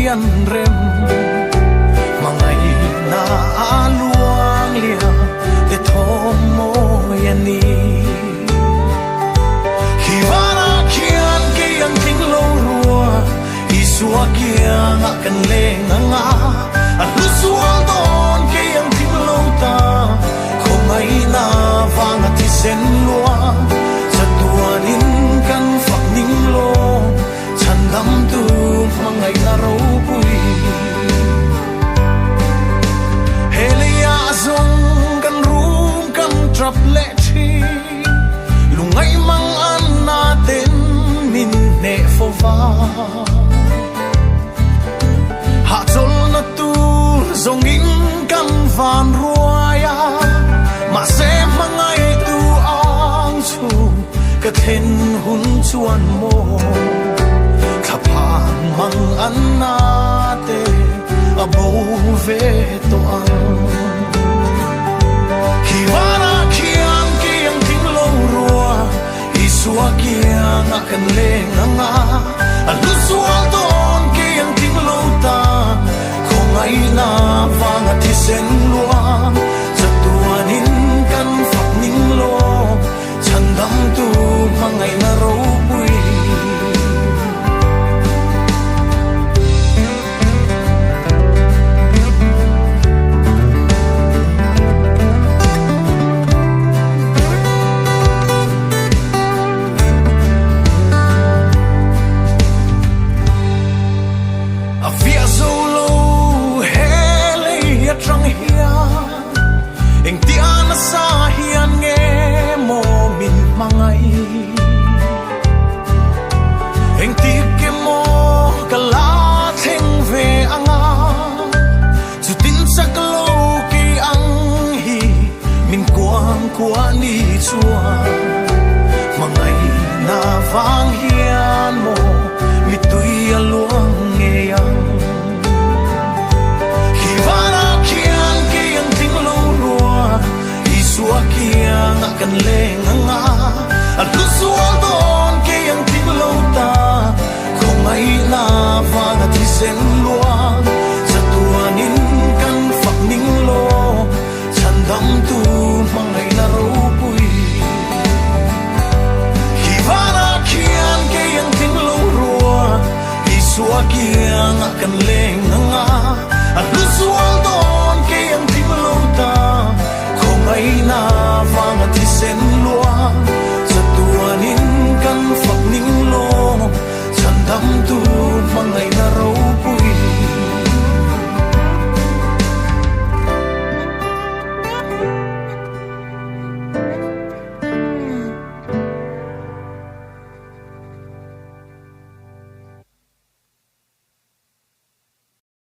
an rem mangai na aluang lia te thom mo yani hiwana kian ke yang ting lo rua isua kia nga kan le nga alu sual don ke yang ting lo ta khomai na wang ti sen lua satuanin kan fak ning lo chan dam tu mangai na ro pui helia zong kan rum kan trap le thi lungai mang an na ten min ne fo va ha chol na tu zong in kan van ruaya ma se mangai tu ang chu ka then hun chuan mo kaphan mang an na te abo ve to ang hiwana kiang kiang ting lo rua isua kiang akan le nga alu sual don kiang ting lo ta kong ai na wang ati sen lua chatuanin kan fak ning lo chan dam tu mangai na ro pui trong hian eng tia na sa hian nge mo min mangai eng ti ke mo kala theng ve anga chu tin sak lo ki ang hi min kwang kwa ni chua mangai na wang hian mo mi tui aluang nge yang isua kiang akan le nga alu sual don ke yang ting lo ta kong ai na wang ati sen luang satuanin kan fak ning lo chan dam tu mangai na ro pui hiwana kian ke yang ting lo rua isua kiang akan le nga alu sual don ke yang ting lo ta kong ai na wang ati sen